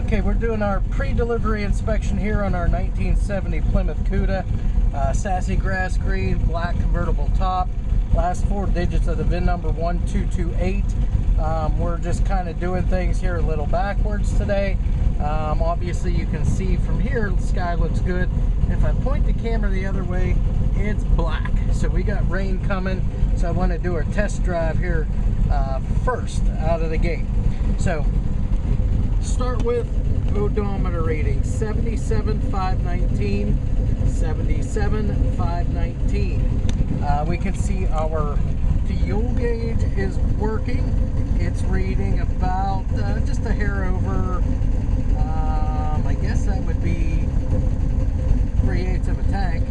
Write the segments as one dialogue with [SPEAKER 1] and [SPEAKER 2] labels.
[SPEAKER 1] Okay, we're doing our pre-delivery inspection here on our 1970 Plymouth Cuda. Sassy grass green, black convertible top. Last four digits of the VIN number 1228. We're just kind of doing things here a little backwards today. Obviously you can see from here the sky looks good. If I point the camera the other way, it's black. So we got rain coming, so I want to do our test drive here first out of the gate. So start with odometer reading 77,519, 77,519. We can see our fuel gauge is working. It's reading about just a hair over, I guess that would be 3/8 of a tank.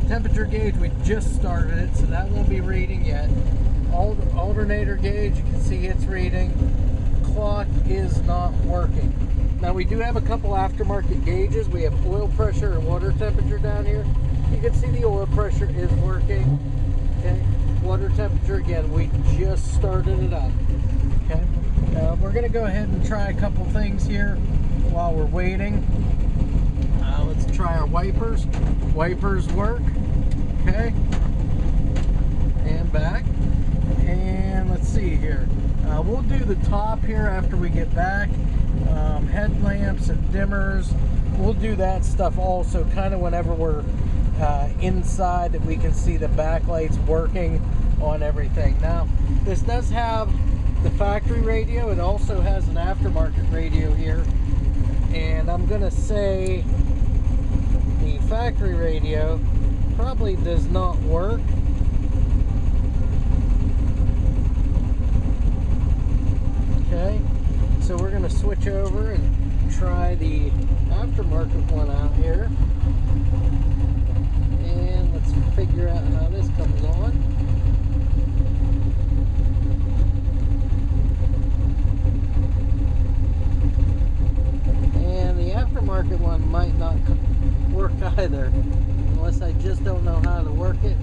[SPEAKER 1] Temperature gauge, we just started it, so that won't be reading yet. Alternator gauge, you can see it's reading. Clock is not working. Now we do have a couple aftermarket gauges. We have oil pressure and water temperature down here. You can see the oil pressure is working. Okay, water temperature again, we just started it up. Okay, we're gonna go ahead and try a couple things here while we're waiting. Let's try our wipers. Wipers work. Okay, and back. And let's see here. We'll do the top here after we get back. Headlamps and dimmers. We'll do that stuff also kind of whenever we're inside, that we can see the backlights working on everything. Now, this does have the factory radio. It also has an aftermarket radio here. And I'm going to say the factory radio probably does not work. Okay, so we're going to switch over and try the aftermarket one out here. And let's figure out how this comes on. And the aftermarket one might not work either, unless I just don't know how to work it.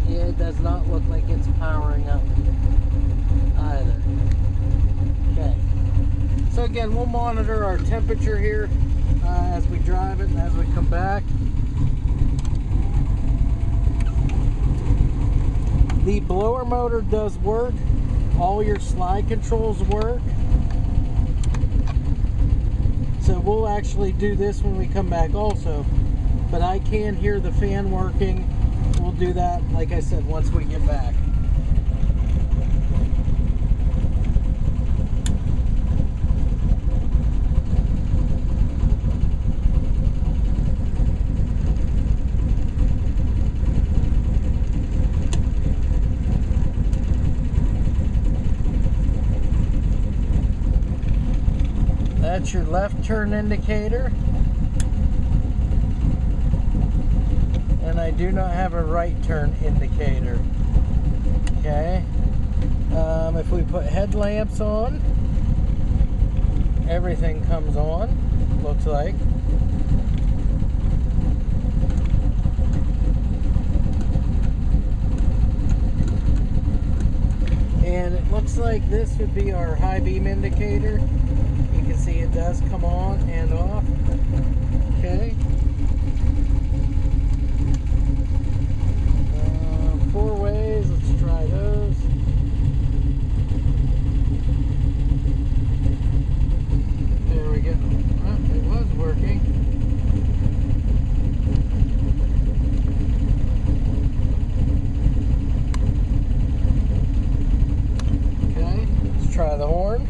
[SPEAKER 1] Yeah, it does not look like it's powering up either. Okay, so again, we'll monitor our temperature here as we drive it and as we come back. The blower motor does work. All your slide controls work. So we'll actually do this when we come back also. But I can hear the fan working. We'll do that, like I said, once we get back. That's your left turn indicator. And I do not have a right turn indicator. Okay. If we put headlamps on, everything comes on, looks like. And it looks like this would be our high beam indicator. You can see it does come on and off. Okay. Four ways, let's try those. There we go. Well, it was working. Okay, let's try the horn.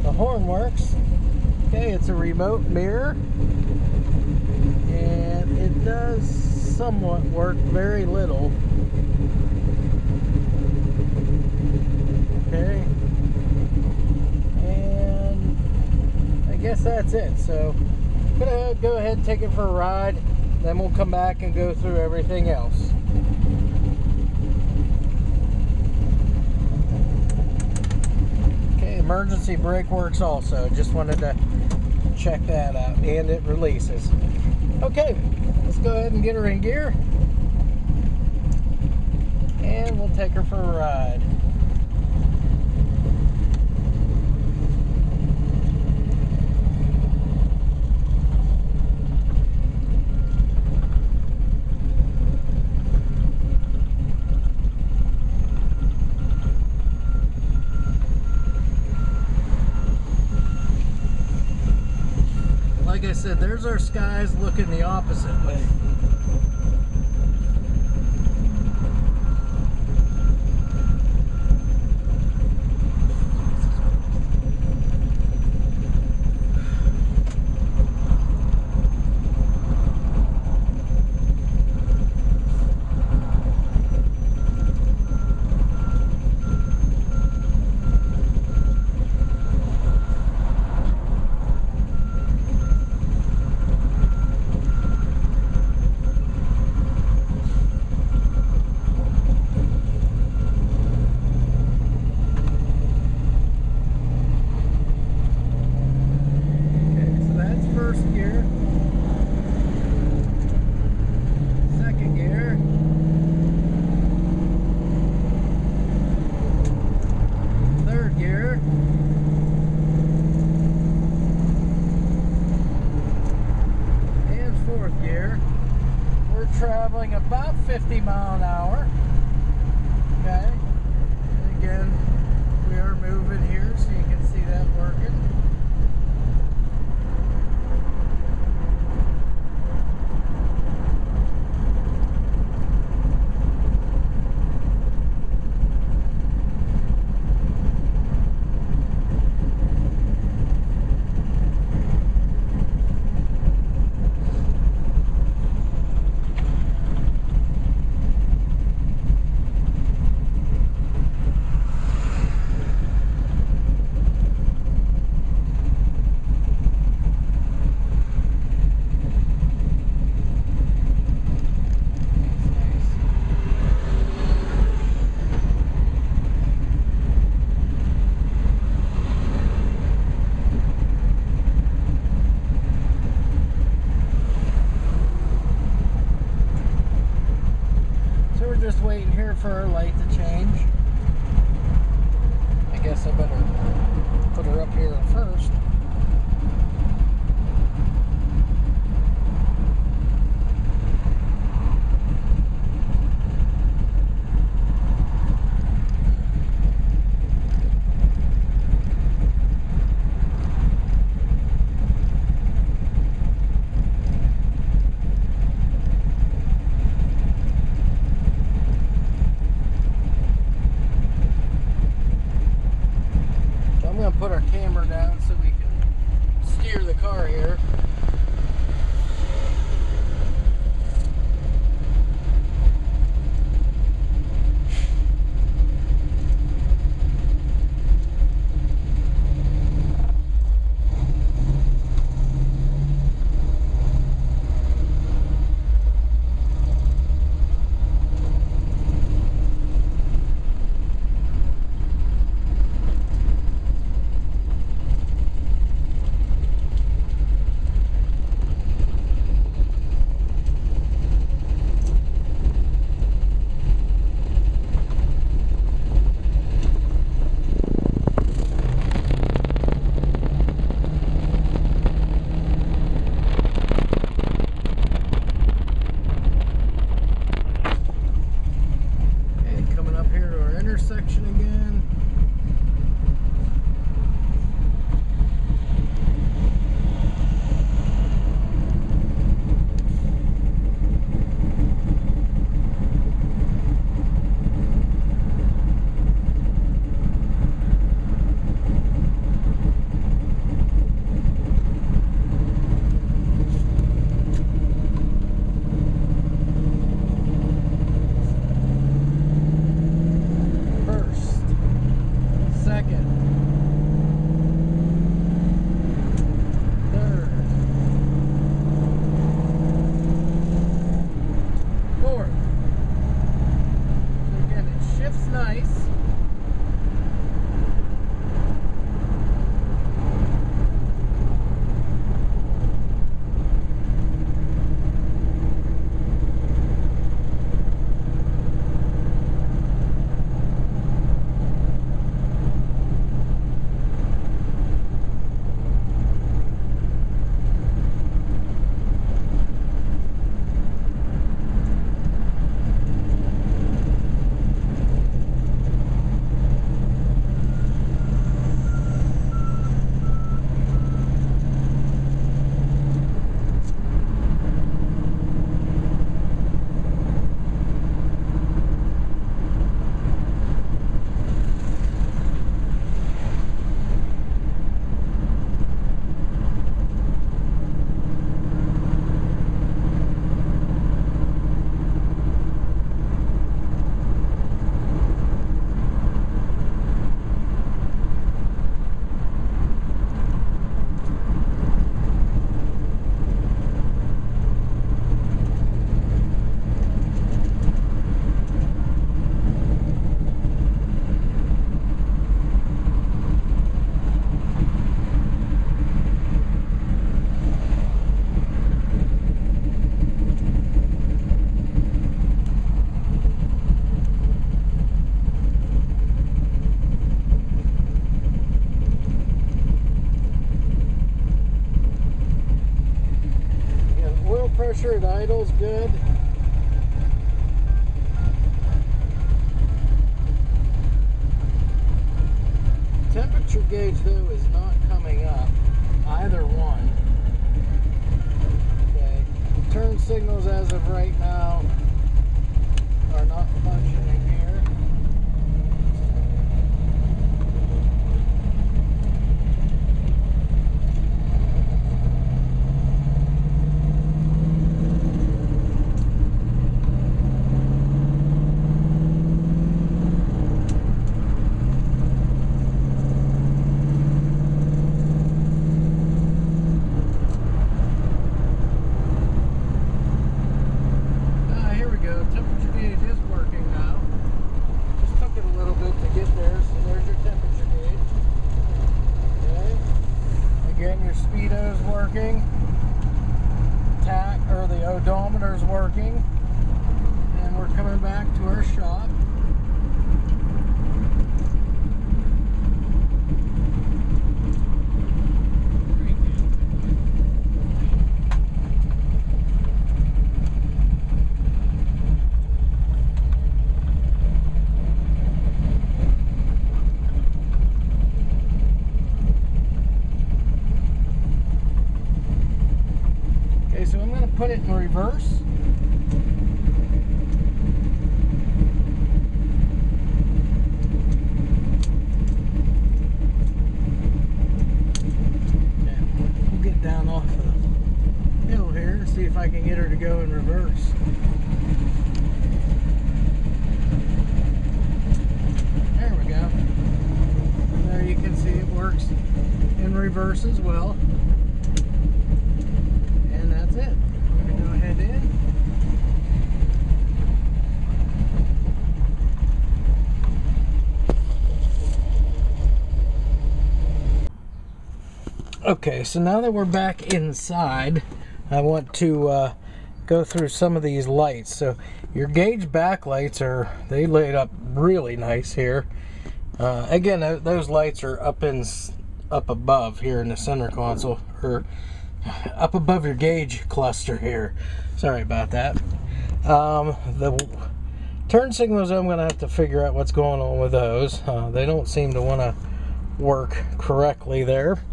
[SPEAKER 1] The horn works. Okay, it's a remote mirror. And it does somewhat work, very little. Okay, and I guess that's it. So I'm gonna go ahead and take it for a ride, then we'll come back and go through everything else. Okay, emergency brake works also. Just wanted to check that out, and it releases. Okay, let's go ahead and get her in gear, and we'll take her for a ride. said, there's our skies looking the opposite way. Traveling about 50 miles an hour. Okay, and again, we are moving here, so you can see that working. Just waiting here for our light to change. I guess I better put her up here first. Put our camera down so we can pressure at idle is good. Temperature gauge though is not coming up, either one. Okay, turn signals as of right now are not functioning here. Temperature gauge is working now. Just took it a little bit to get there, so there's your temperature gauge. Okay. Again, your speedo's working. The odometer's working. And we're coming back to our shop. So I'm going to put it in reverse. Okay, we'll get down off the hill here to see if I can get her to go in reverse. There we go. And there you can see it works in reverse as well. That's it. We're going to go ahead in. Okay, so now that we're back inside, I want to go through some of these lights. So your gauge backlights they laid up really nice here. Again, those lights are up above here in the center console, or up above your gauge cluster here. Sorry about that. The turn signals, I'm going to have to figure out what's going on with those. They don't seem to want to work correctly there.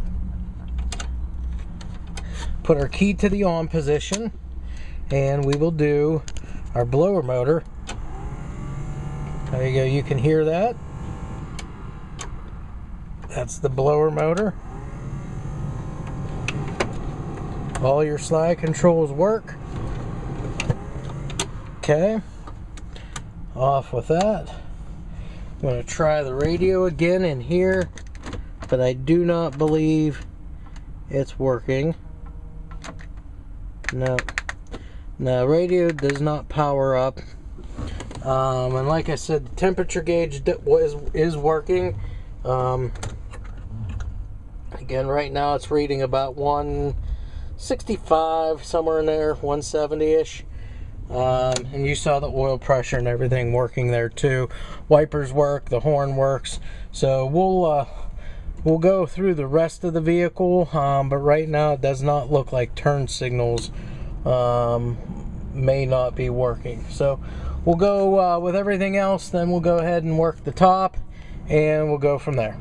[SPEAKER 1] Put our key to the on position, and we will do our blower motor. There you go, you can hear that. That's the blower motor. All your slide controls work. Okay, off with that. I'm going to try the radio again in here, but I do not believe it's working. No, radio does not power up. And like I said, the temperature gauge is working. Again, right now it's reading about 165, somewhere in there, 170-ish. And you saw the oil pressure and everything working there too. Wipers work, the horn works. So we'll go through the rest of the vehicle, but right now it does not look like turn signals may not be working. So we'll go with everything else, then we'll go ahead and work the top, and we'll go from there.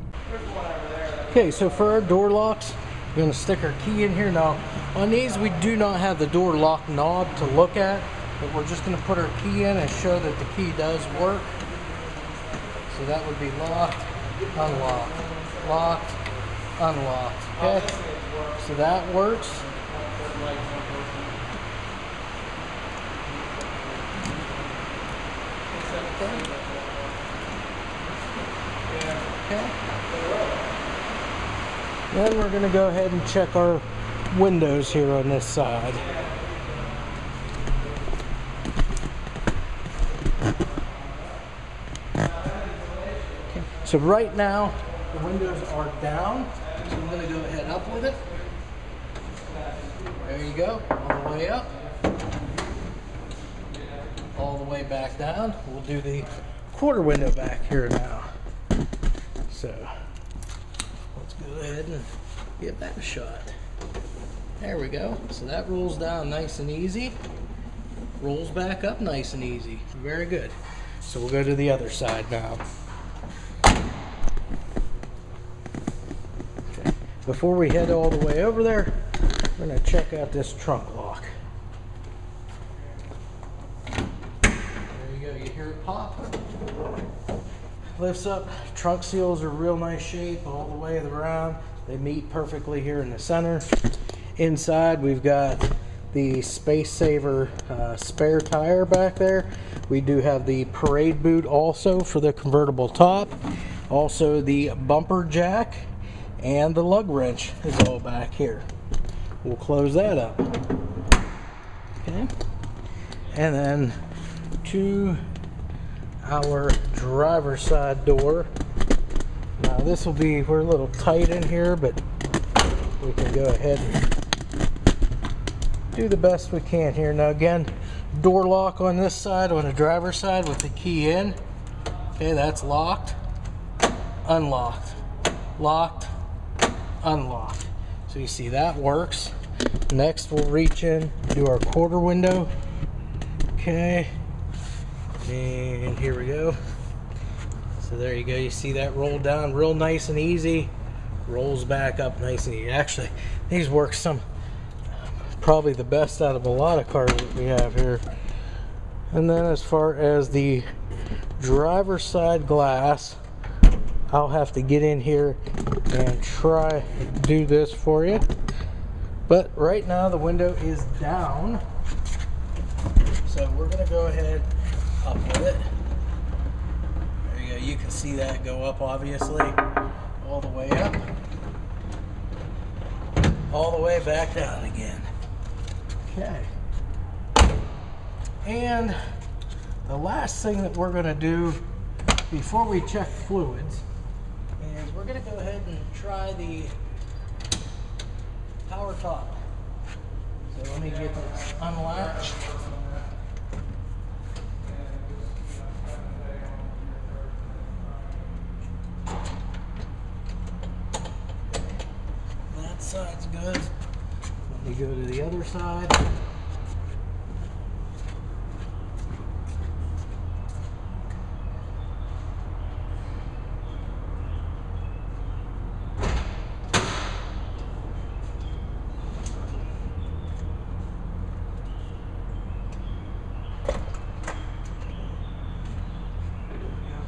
[SPEAKER 1] Okay, so for our door locks, we're going to stick our key in here. Now, on these we do not have the door lock knob to look at, but we're just going to put our key in and show that the key does work. So that would be locked, unlocked, locked, unlocked. Okay, so that works. Okay. Then we're going to go ahead and check our windows here on this side. Okay. So right now the windows are down, so I'm going to go ahead up with it. There you go, all the way up, all the way back down. We'll do the quarter window back here now. So let's go ahead and give that a shot. There we go. So that rolls down nice and easy. Rolls back up nice and easy. Very good. So we'll go to the other side now. Okay. Before we head all the way over there, we're going to check out this trunk lock. There you go. You hear it pop. Lifts up. Trunk seals are real nice shape all the way around. They meet perfectly here in the center. Inside we've got the Space Saver spare tire back there. We do have the parade boot also for the convertible top. Also the bumper jack and the lug wrench is all back here. We'll close that up. Okay. And then to our driver's side door. Now this will be, we're a little tight in here, but we can go ahead and do the best we can here. Now again, door lock on this side, on the driver's side with the key in. Okay, that's locked, unlocked, locked, unlocked. So you see that works. Next we'll reach in, do our quarter window. Okay, and here we go. So there you go, you see that roll down real nice and easy. Rolls back up nice and easy. Actually, these work probably the best out of a lot of cars that we have here. And then as far as the driver's side glass, I'll have to get in here and try to do this for you. But right now the window is down, so we're going to go ahead up with it. There you go, you can see that go up obviously, all the way up, all the way back down again. Okay. And the last thing that we're going to do before we check fluids is we're going to go ahead and try the power top. So let me get this unlatched. That side's good. Let me go to the other side.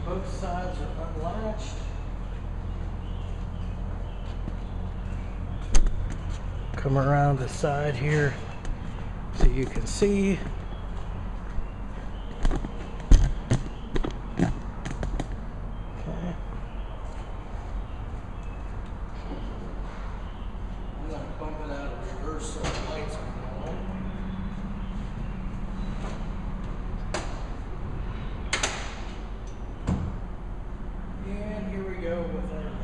[SPEAKER 1] Both sides are unlatched. Come around the side here so you can see. Okay. I'm going to bump it out of reverse so the lights are on. And here we go with our lift.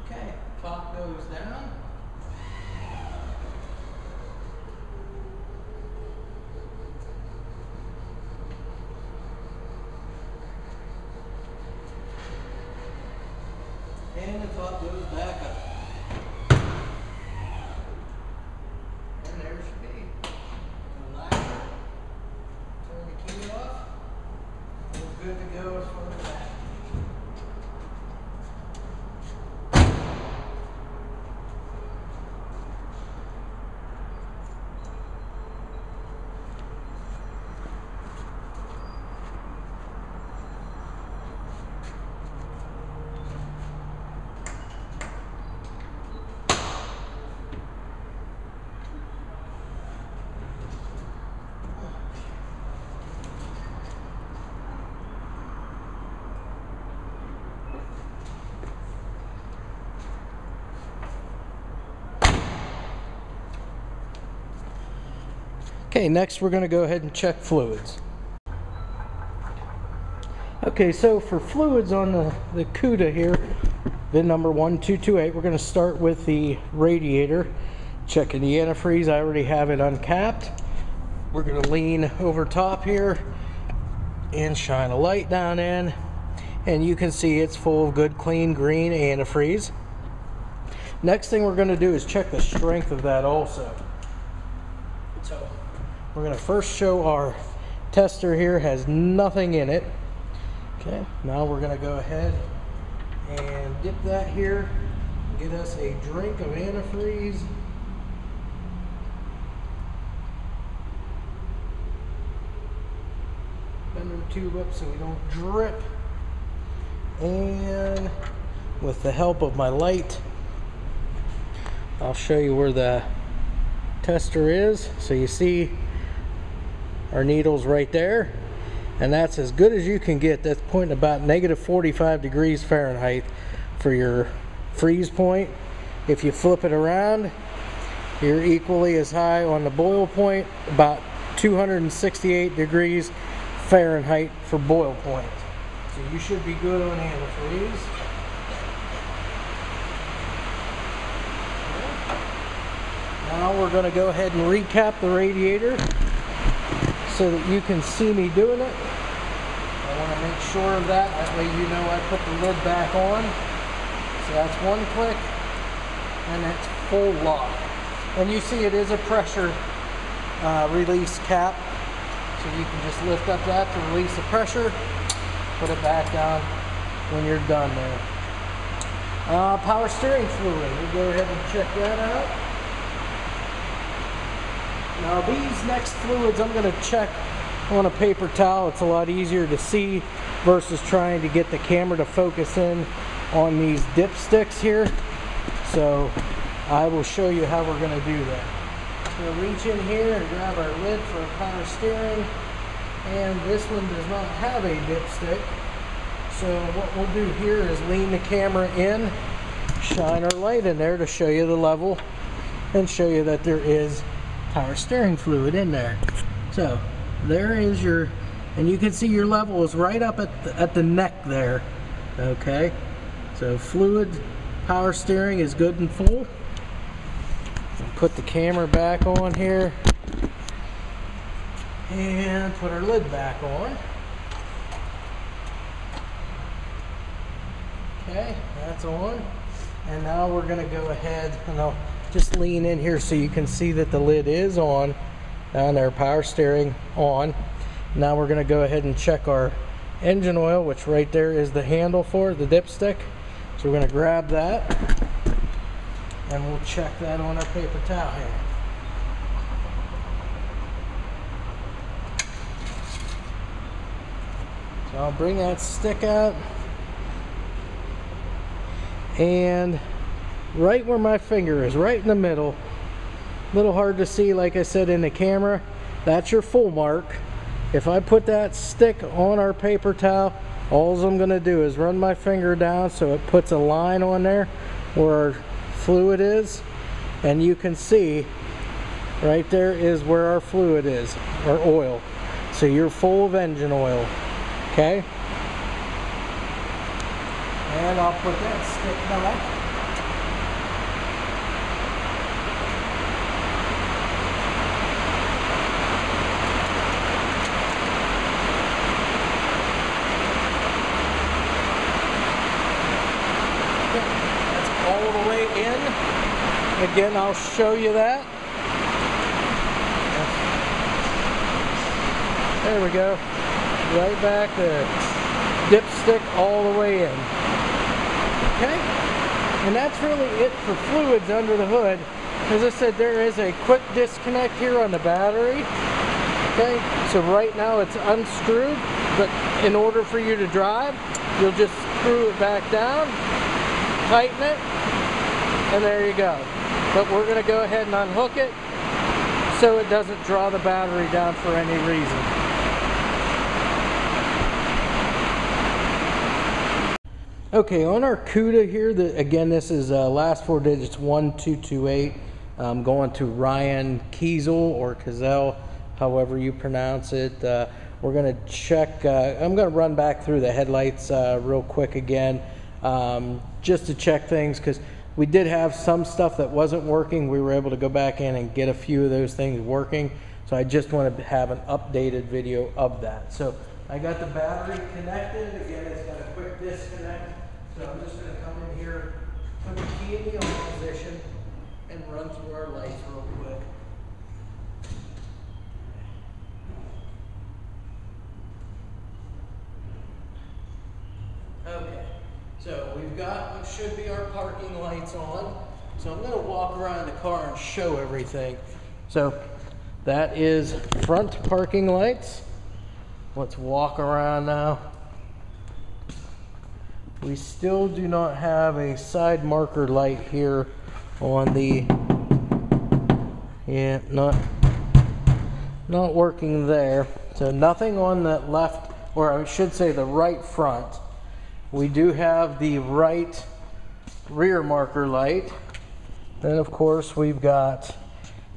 [SPEAKER 1] Okay, top goes down. And the top goes back up. And there should be. Relax it. Turn the key off. We're good to go as far as that. Okay, next we're going to go ahead and check fluids. Okay, so for fluids on the Cuda here, VIN number 1228, we're going to start with the radiator. Checking the antifreeze, I already have it uncapped. We're going to lean over top here and shine a light down in, and you can see it's full of good clean green antifreeze. Next thing we're going to do is check the strength of that also. So we're going to first show our tester here has nothing in it. Okay, now we're going to go ahead and dip that here, get us a drink of antifreeze. Bend the tube up so we don't drip. And with the help of my light, I'll show you where the tester is. So you see our needles right there, and that's as good as you can get. That's pointing about negative 45 degrees Fahrenheit for your freeze point. If you flip it around, you're equally as high on the boil point, about 268 degrees Fahrenheit for boil point. So you should be good on antifreeze. Now we're going to go ahead and recap the radiator so that you can see me doing it. I want to make sure of that. That way you know I put the lid back on. So that's one click, and it's full lock. And you see it is a pressure release cap. So you can just lift up that to release the pressure, put it back down when you're done there. Power steering fluid, we'll go ahead and check that out. Now these next fluids I'm going to check on a paper towel. It's a lot easier to see versus trying to get the camera to focus in on these dipsticks here. So I will show you how we're going to do that. We'll reach in here and grab our lid for power steering, and this one does not have a dipstick. So what we'll do here is lean the camera in, shine our light in there to show you the level and show you that there is power steering fluid in there. So there is your, and you can see your level is right up at the neck there. Okay, so fluid power steering is good and full. Put the camera back on here and put our lid back on. Okay, that's on. And now we're going to go ahead and I'll just lean in here so you can see that the lid is on. Down there, power steering on. Now we're going to go ahead and check our engine oil, which right there is the handle for it, the dipstick. So we're going to grab that, and we'll check that on our paper towel here. So I'll bring that stick out, and right where my finger is, right in the middle, a little hard to see like I said in the camera, that's your full mark. If I put that stick on our paper towel, all I'm going to do is run my finger down so it puts a line on there where our fluid is, and you can see right there is where our fluid is, our oil. So you're full of engine oil. Okay, and I'll put that stick back. That's all the way in. Again, I'll show you that. There we go. Right back there. Dipstick all the way in. Okay? And that's really it for fluids under the hood. As I said, there is a quick disconnect here on the battery. Okay? So right now it's unscrewed, but in order for you to drive, you'll just screw it back down, tighten it, and there you go. But we're going to go ahead and unhook it so it doesn't draw the battery down for any reason. Okay, on our Cuda here, again, this is last four digits 1228, going to Ryan Kiesel or Kiesel, however you pronounce it. We're going to check, I'm going to run back through the headlights real quick again, just to check things, because we did have some stuff that wasn't working. We were able to go back in and get a few of those things working. So So I just want to have an updated video of that. So I got the battery connected. Again, it's got a quick disconnect. So I'm just going to come in here, put the key in the on position, and run through our lights real quick. Okay, so we've got what should be our parking lights on. So I'm going to walk around the car and show everything. So that is front parking lights. Let's walk around now. We still do not have a side marker light here on the, yeah, not working there. So nothing on that left, or I should say the right front. We do have the right rear marker light. Then of course we've got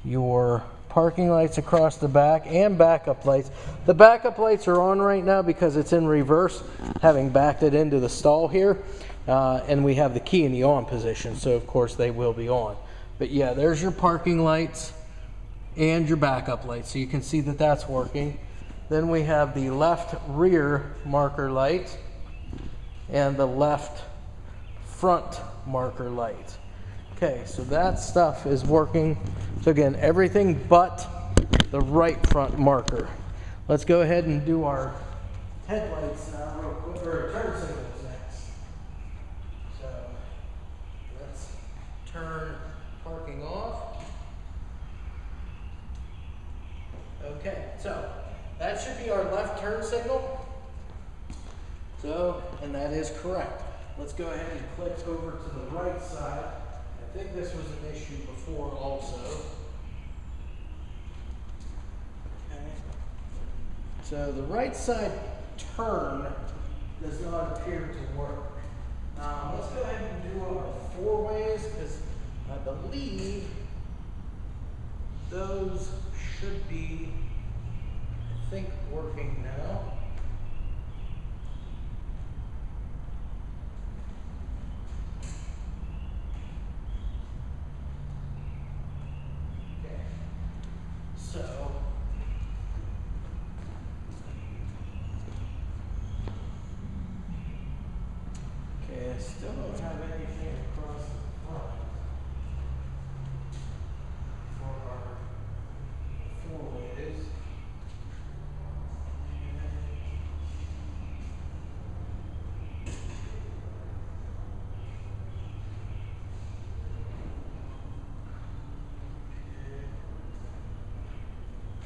[SPEAKER 1] your parking lights across the back and backup lights. The backup lights are on right now because it's in reverse, having backed it into the stall here. And we have the key in the on position, so of course they will be on. But yeah, there's your parking lights and your backup lights, so you can see that that's working. Then we have the left rear marker light and the left front marker light. Okay, so that stuff is working. So again, everything but the right front marker. Let's go ahead and do our headlights now real quick, or turn signals next. So let's turn parking off. Okay, so that should be our left turn signal. So, and that is correct. Let's go ahead and click over to the right side. I think this was an issue before also. Okay. So the right side turn does not appear to work. Let's go ahead and do our four ways, because I believe those should be, I think, working now. I still don't have anything across the front for our four ways.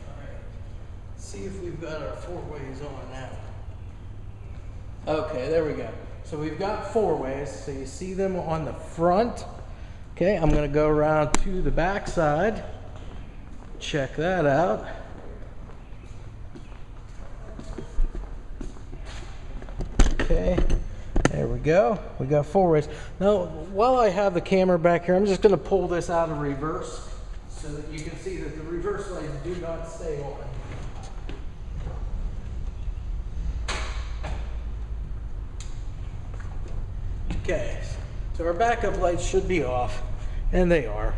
[SPEAKER 1] Alright, see if we've got our four ways on now. Okay, there we go. So we've got four ways, so you see them on the front. Okay, I'm going to go around to the back side. Check that out. Okay, there we go. We got four ways. Now, while I have the camera back here, I'm just going to pull this out of reverse so that you can see that the reverse lights do not stay on. Okay, so our backup lights should be off, and they are.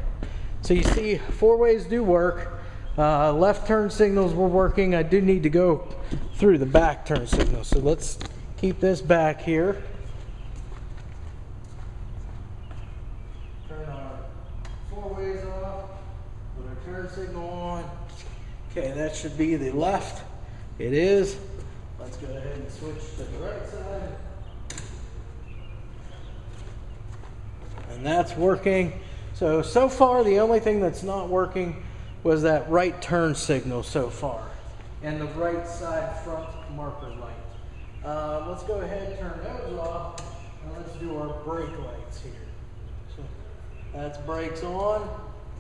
[SPEAKER 1] So you see, four ways do work. Left turn signals were working. I do need to go through the back turn signal. So let's keep this back here. Turn our four ways off, put our turn signal on. Okay, that should be the left. It is. Let's go ahead and switch to the right side. And that's working. So far the only thing that's not working was that right turn signal so far, and the right side front marker light. Let's go ahead and turn those off, and let's do our brake lights here. So that's brakes on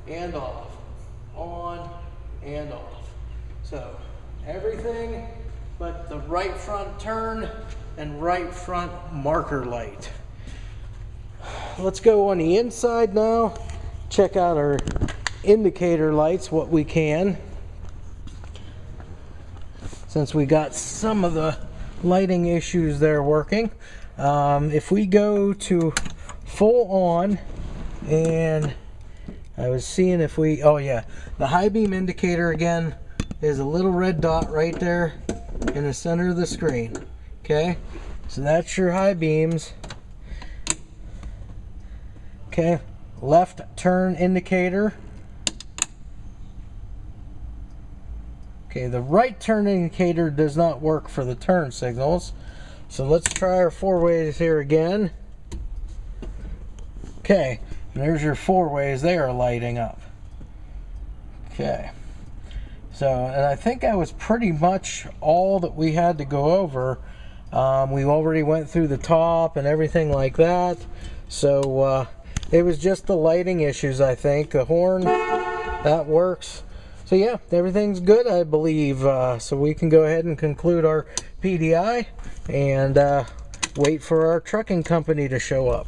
[SPEAKER 1] and off, on and off. So everything but the right front turn and right front marker light. Let's go on the inside now, check out our indicator lights, what we can. Since we got some of the lighting issues there working. If we go to full on, and I was seeing if we, oh yeah, the high beam indicator again is a little red dot right there in the center of the screen. Okay, so that's your high beams. Okay, left turn indicator. Okay, the right turn indicator does not work for the turn signals. So let's try our four ways here again. Okay, there's your four ways. They are lighting up. Okay, so, and I think that was pretty much all that we had to go over. We already went through the top and everything like that. So it was just the lighting issues, I think. The horn, that works. So yeah, everything's good, I believe. So we can go ahead and conclude our PDI and wait for our trucking company to show up.